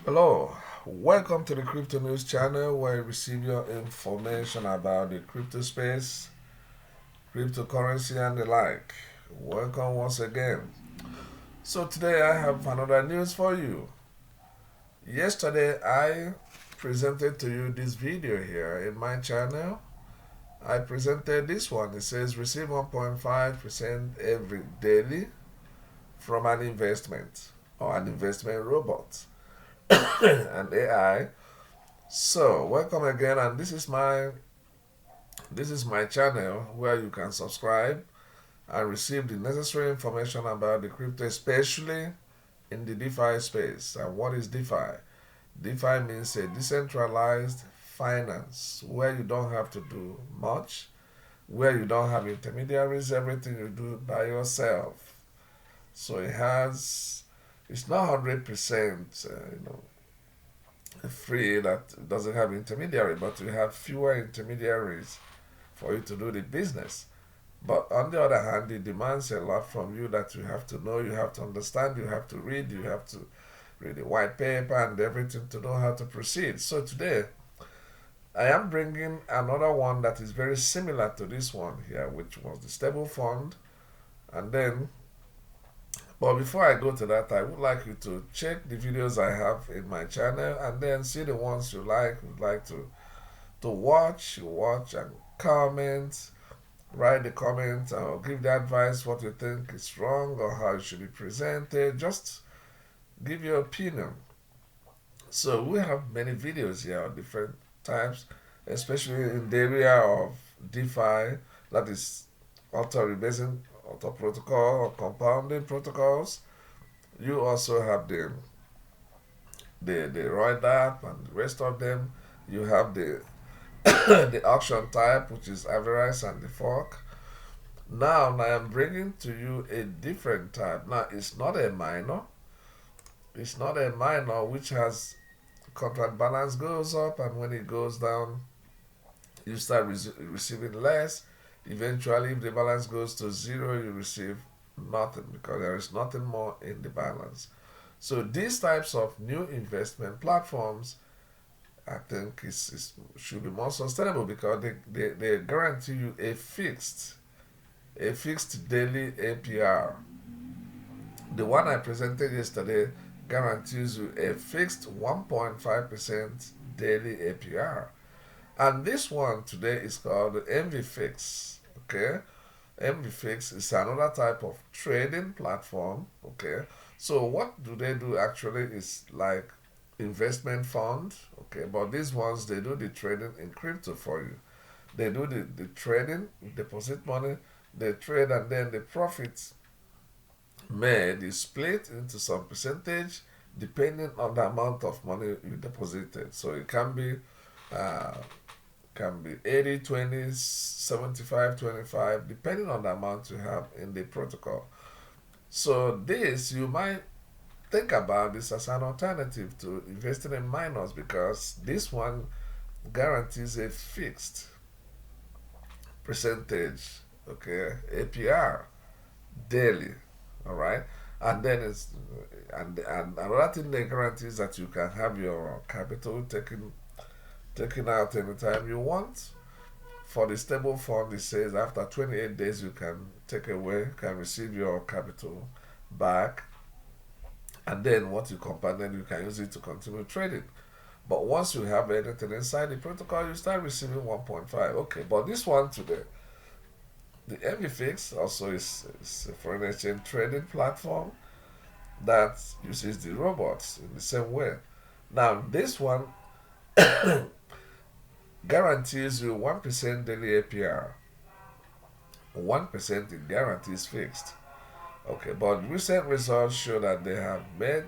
Hello, welcome to the Crypto News channel where you receive your information about the crypto space, cryptocurrency, and the like. Welcome once again. So, today I have another news for you. Yesterday, I presented to you this video here in my channel. I presented this one. It says receive 1.5% every daily from an investment or an investment robot and AI. So, welcome again, and this is my channel where you can subscribe and receive the necessary information about the crypto, especially in the DeFi space. And what is DeFi? DeFi means a decentralized finance where you don't have to do much, where you don't have intermediaries, everything you do by yourself. So it's not 100%, free, that doesn't have intermediary, but you have fewer intermediaries for you to do the business. But on the other hand, it demands a lot from you that you have to know, you have to understand, you have to read, you have to read the white paper and everything to know how to proceed. So today, I am bringing another one that is very similar to this one here, which was the stable fund. And then, but before I go to that, I would like you to check the videos I have in my channel and then see the ones would like to watch and comment. Write the comment or give the advice what you think is wrong or how it should be presented. Just give your opinion. So we have many videos here on different types, especially in the area of DeFi, that is auto rebasing, auto protocol or compounding protocols. You also have the Roid app and the rest of them. You have the the auction type, which is Avarice and the fork. Now I am bringing to you a different type. Now it's not a minor. It's not a minor which has contract balance goes up, and when it goes down, you start receiving less. Eventually, if the balance goes to zero, you receive nothing because there is nothing more in the balance. So these types of new investment platforms, I think, should be more sustainable because they guarantee you a fixed daily APR. The one I presented yesterday guarantees you a fixed 1.5% daily APR. And this one today is called MVFix. Okay? MVFix is another type of trading platform. Okay? So what do they do actually is like investment fund. Okay? But these ones, they do the trading in crypto for you. They do the trading, deposit money, they trade, and then the profits made is split into some percentage depending on the amount of money you deposited. So it uh, can be 80, 20, 75, 25, depending on the amount you have in the protocol. So this, you might think about this as an alternative to investing in minors because this one guarantees a fixed percentage, okay, APR daily, all right. And then and another thing they guarantee is that you can have your capital taken out anytime you want. For the stable fund, it says after 28 days you can take away, can receive your capital back, and then what you compounded, you can use it to continue trading. But once you have anything inside the protocol, you start receiving 1.5. Okay, but this one today, the MVFix also is a foreign exchange trading platform that uses the robots in the same way. Now, this one guarantees you 1% daily APR. 1% it guarantees fixed. Okay, but recent results show that they have made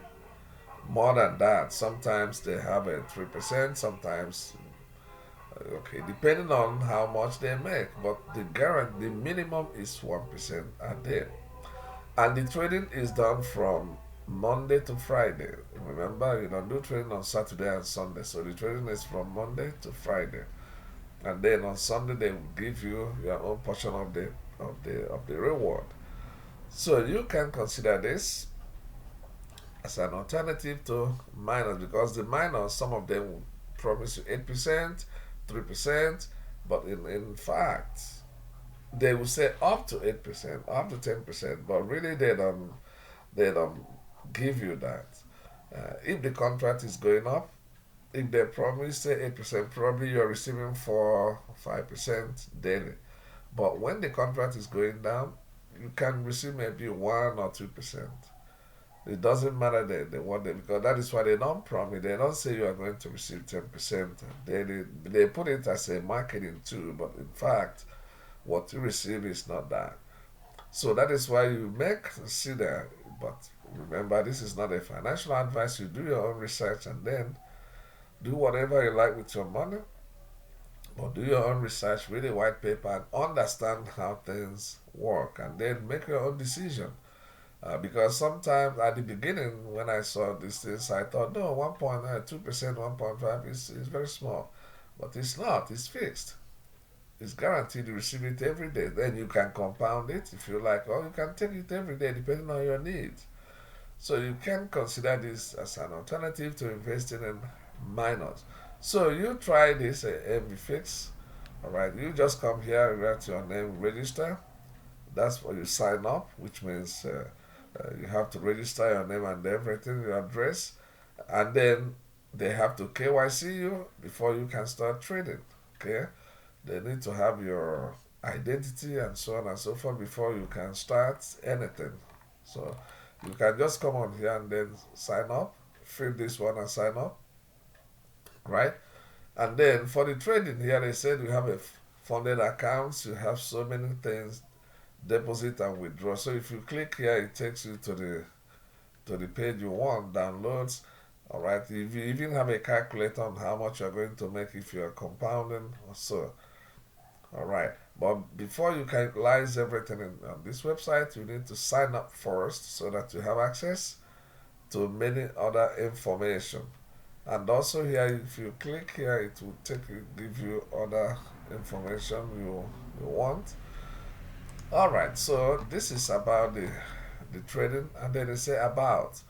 more than that. Sometimes they have a 3%, sometimes, okay, depending on how much they make. But the minimum is 1% a day. And the trading is done from Monday to Friday. Remember, you don't do trading on Saturday and Sunday. So the trading is from Monday to Friday. And then on Sunday they will give you your own portion of the reward. So you can consider this as an alternative to minors, because the minors, some of them will promise you 8%, 3%, but in fact, they will say up to 8%, up to 10%, but really they don't give you that. If the contract is going up, if they promise say 8%, probably you're receiving 4 5% daily. But when the contract is going down, you can receive maybe 1 or 2%. It doesn't matter the what they, because that is why they don't promise. They don't say you are going to receive 10%. They put it as a marketing tool, but in fact, what you receive is not that. So that is why you may consider, but remember, this is not a financial advice. You do your own research and then do whatever you like with your money, but do your own research, read a white paper, and understand how things work, and then make your own decision. Because sometimes at the beginning, when I saw these things, I thought, no, 1.2%, 1.5 is very small. But it's not, it's fixed. It's guaranteed you receive it every day. Then you can compound it if you like, or you can take it every day depending on your needs. So you can consider this as an alternative to investing in minors. So you try this MVFix. All right, you just come here, write your name, register. That's where you sign up, which means you have to register your name and everything, your address, and then they have to KYC you before you can start trading. Okay, they need to have your identity and so on and so forth before you can start anything. So you can just come on here and then sign up, fill this one and sign up, right? And then for the trading here, they said you have a funded accounts, you have so many things, deposit and withdraw. So if you click here, it takes you to the page you want, downloads. All right, if you even have a calculator on how much you're going to make if you're compounding or so. All right, but before you calculate everything on this website, you need to sign up first so that you have access to many other information. And also here, if you click here, it will give you other information you want. All right, so this is about the trading, and then they say about.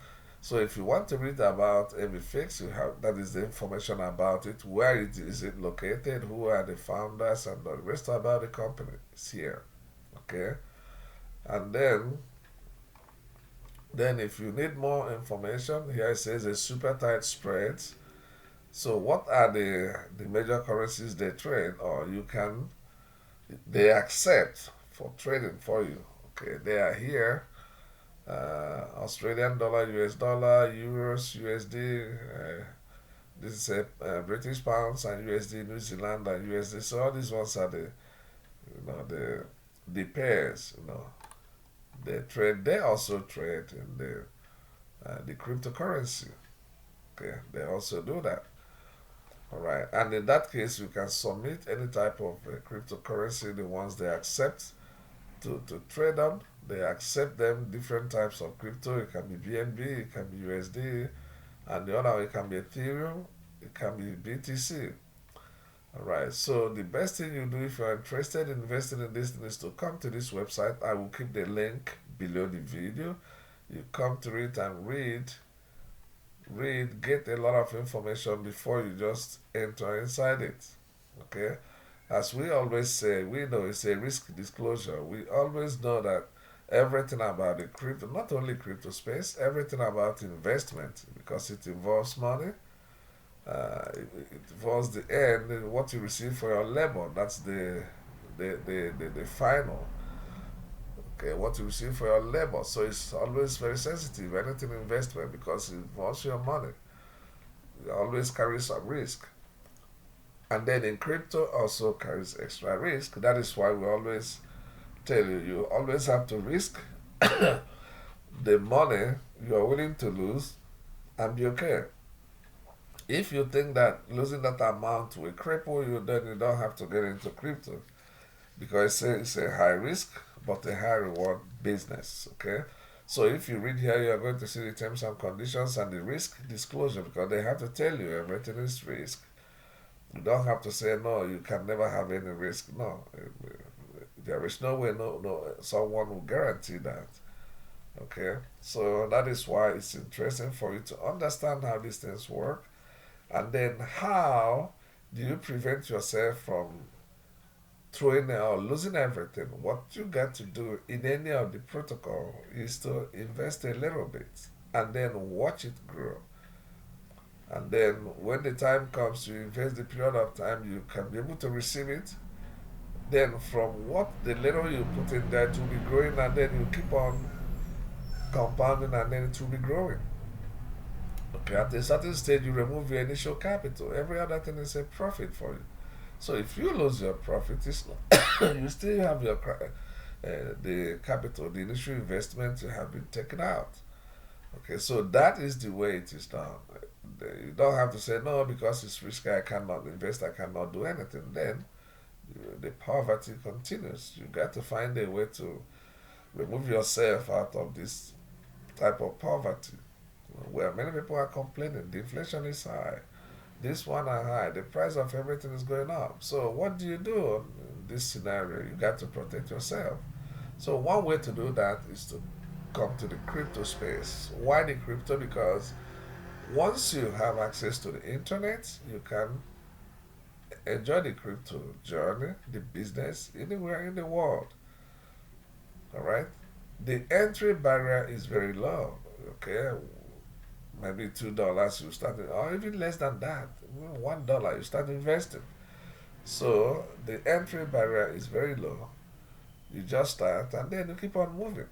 So if you want to read about every fix, you have that is the information about it, where it is it located, who are the founders, and the rest about the company is here. Okay, and then if you need more information, here it says a super tight spreads. So what are the major currencies they trade, or they accept for trading for you? Okay, they are here: Australian dollar, US dollar, euros, USD. This is a British pounds and USD, New Zealand and USD. So all these ones are the pairs. They trade. They also trade in the cryptocurrency. Okay, they also do that. All right, and in that case, you can submit any type of cryptocurrency, the ones they accept to trade on. They accept them, different types of crypto. It can be BNB, it can be USD, and the other it can be Ethereum, it can be BTC. All right, so the best thing you do if you're interested in investing in this is to come to this website. I will keep the link below the video. You come to it and get a lot of information before you just enter inside it. Okay, as we always say, we know it's a risk disclosure. We always know that everything about the crypto, not only crypto space, everything about investment, because it involves money. It involves the end, what you receive for your labor. That's the final. Okay, what you receive for your labor. So it's always very sensitive, anything investment, because it involves your money. It always carries some risk. And then in crypto also carries extra risk. That is why we always tell you, you always have to risk the money you are willing to lose and be okay. If you think that losing that amount will cripple you, then you don't have to get into crypto, because it's a high risk but a high reward business. Okay, so if you read here, you are going to see the terms and conditions and the risk disclosure, because they have to tell you everything is risk. You don't have to say no, you can never have any risk. No, there is no way, no, someone will guarantee that. Okay, so that is why it's interesting for you to understand how these things work, and then how do you prevent yourself from throwing or losing everything. What you got to do in any of the protocol is to invest a little bit and then watch it grow. And then when the time comes to invest the period of time, you can be able to receive it. Then from what the little you put in there, it will be growing, and then you keep on compounding, and then it will be growing. Okay, at a certain stage, you remove your initial capital. Every other thing is a profit for you. So if you lose your profit, it's not, you still have your the capital, the initial investment you have been taken out. Okay, so that is the way it is done. You don't have to say no because it's risky. I cannot invest. I cannot do anything. Then the poverty continues. You got to find a way to remove yourself out of this type of poverty, where many people are complaining. The inflation is high. This one are high. The price of everything is going up. So what do you do in this scenario? You got to protect yourself. So one way to do that is to come to the crypto space. Why the crypto? Because once you have access to the internet, you can enjoy the crypto journey, the business anywhere in the world. All right. The entry barrier is very low. Okay, maybe $2 you start, or even less than that. $1 you start investing. So the entry barrier is very low. You just start and then you keep on moving.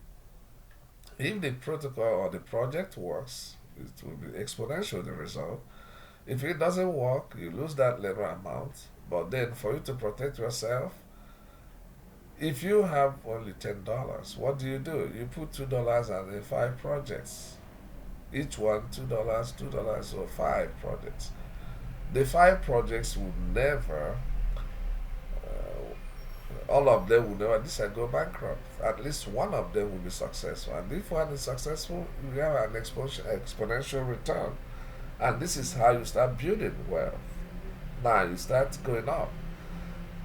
If the protocol or the project works, it will be exponential the result. If it doesn't work, you lose that little amount. But then for you to protect yourself, if you have only $10, what do? You put $2 on the five projects. Each one $2, $2, so five projects. The five projects will never, all of them will never decide go bankrupt. At least one of them will be successful. And if one is successful, you have an exponential return. And this is how you start building wealth. Now you start going up.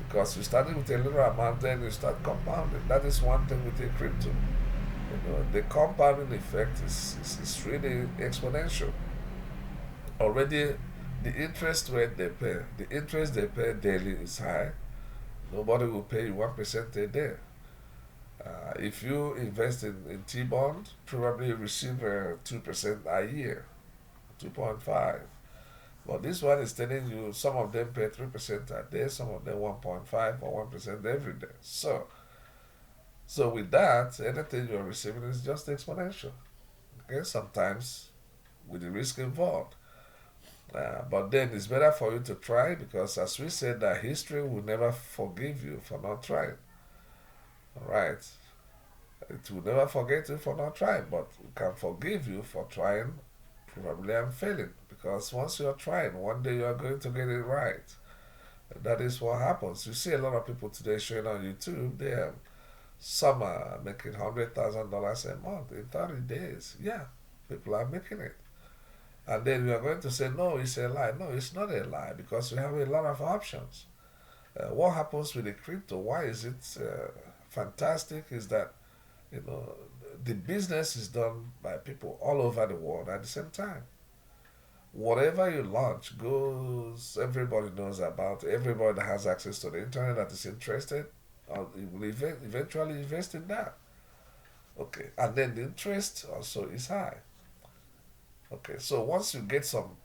Because you started with a little amount, then you start compounding. That is one thing with the crypto. The compounding effect is really exponential. Already, the interest rate they pay, the interest they pay daily is high. Nobody will pay you 1% a day. If you invest in T bond, probably you receive 2% a year, 2.5. But this one is telling you some of them pay 3% a day, some of them 1.5 or 1% every day. So with that, anything you're receiving is just exponential. Okay, sometimes with the risk involved. But then it's better for you to try because, as we said, that history will never forgive you for not trying. All right, it will never forget you for not trying, but it can forgive you for trying probably and failing because once you're trying, one day you're going to get it right. That is what happens. You see a lot of people today showing on YouTube. They have some are making $100,000 a month in 30 days. Yeah, people are making it. And then we are going to say, no, it's a lie. No, it's not a lie because we have a lot of options. What happens with the crypto? Why is it fantastic? Is that, you know, the business is done by people all over the world at the same time. Whatever you launch goes, everybody knows about, everybody that has access to the internet that is interested, will eventually invest in that. Okay, and then the interest also is high. Okay, so once you get some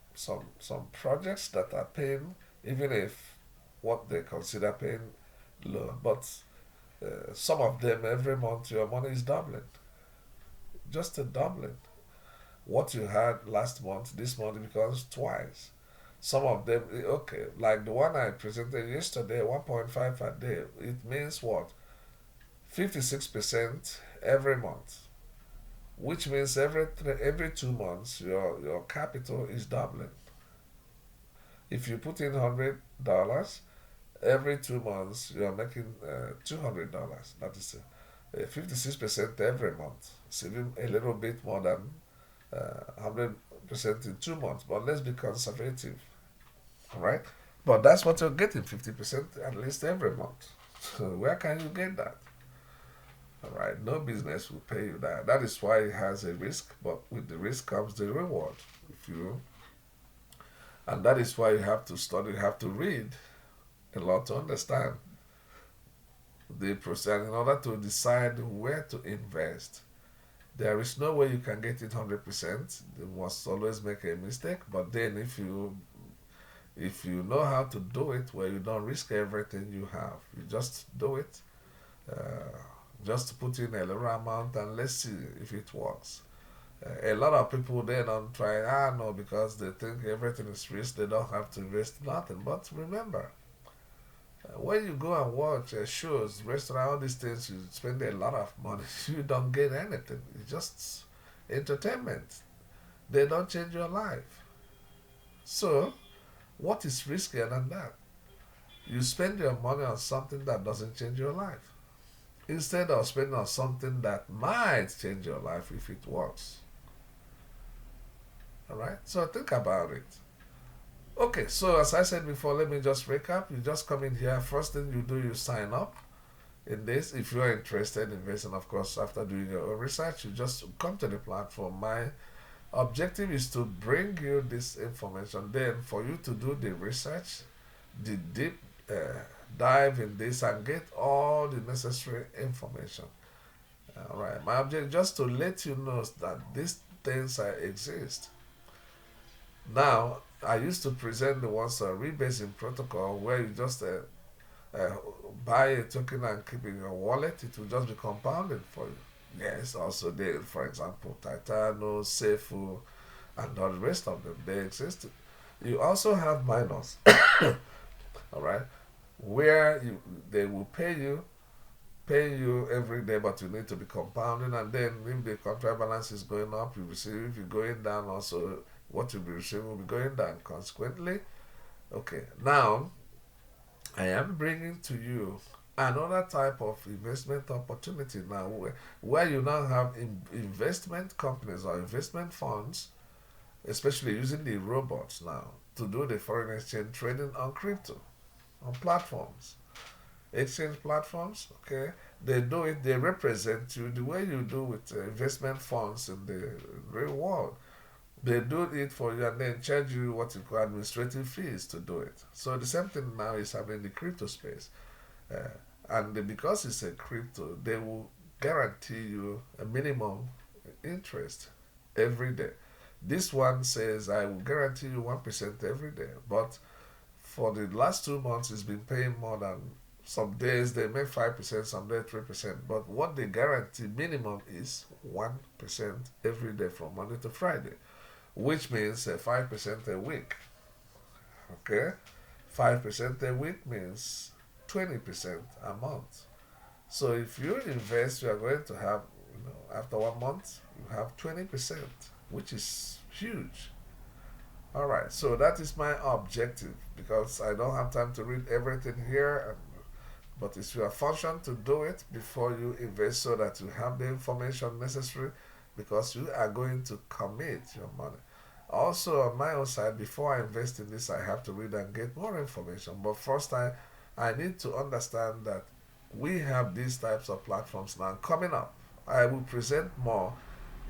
projects that are paying, even if what they consider paying low, but some of them every month your money is doubling, just a doubling. What you had last month, this month becomes twice. Some of them, okay, like the one I presented yesterday, 1.5 a day. It means what? 56% every month, which means every 2 months your capital is doubling. If you put in $100, every 2 months you're making $200. That is 56% every month. It's even a little bit more than 100% in 2 months. But let's be conservative, all right? But that's what you're getting, 50% at least every month. So where can you get that? All right, no business will pay you that. That is why it has a risk, but with the risk comes the reward. If you And that is why you have to study, you have to read a lot to understand the process in order to decide where to invest. There is no way you can get it 100%. You must always make a mistake, but then if you know how to do it where you don't risk everything you have, you just do it. Uh, just put in a little amount and let's see if it works. A lot of people they don't try, no, because they think everything is risk, they don't have to invest nothing. But remember, when you go and watch shows, restaurant, all these things, you spend a lot of money. You don't get anything. It's just entertainment. They don't change your life. So, what is riskier than that? You spend your money on something that doesn't change your life instead of spending on something that might change your life if it works. All right? So, think about it. Okay, so as I said before, let me just recap. You just come in here. First thing you do, you sign up in this. If you are interested in investing, of course, after doing your own research, you just come to the platform. My objective is to bring you this information. Then, for you to do the research, the deep dive in this, and get all the necessary information. All right, my objective just to let you know that these things exist. Now, I used to present the ones rebasing protocol where you just uh, buy a token and keep it in your wallet. It will just be compounded for you. Yes, also they, for example, Titano, Seifu, and all the rest of them, they exist. You also have miners, all right, where they will pay you every day, but you need to be compounding, and then if the contract balance is going up, you receive. If you're going down, also what you'll be receiving will be going down. Consequently, okay. Now I am bringing to you another type of investment opportunity now, where you now have investment companies or investment funds, especially using the robots now to do the foreign exchange trading on crypto on platforms, exchange platforms. Okay, they do it. They represent you the way you do with investment funds in the real world. They do it for you and then charge you what you call administrative fees to do it. So the same thing now is happening in the crypto space. Uh, and because it's a crypto, they will guarantee you a minimum interest every day. This one says I will guarantee you 1% every day, but for the last 2 months, it's been paying more than some days they make 5%, some days 3%. But what they guarantee minimum is 1% every day from Monday to Friday, which means 5% a week. Okay, 5% a week means 20% a month. So if you invest, you are going to have, after 1 month, you have 20%, which is huge. All right, so that is my objective because I don't have time to read everything here. But it's your function to do it before you invest so that you have the information necessary because you are going to commit your money. Also, on my own side, before I invest in this, I have to read and get more information. But first, I need to understand that we have these types of platforms now coming up. I will present more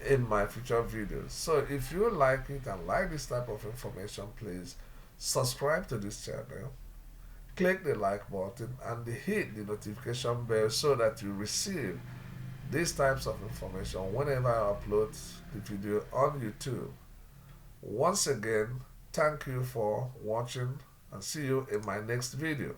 in my future videos. So if you like it and like this type of information, please subscribe to this channel, click the like button and hit the notification bell so that you receive these types of information whenever I upload the video on YouTube. Once again, thank you for watching and see you in my next video.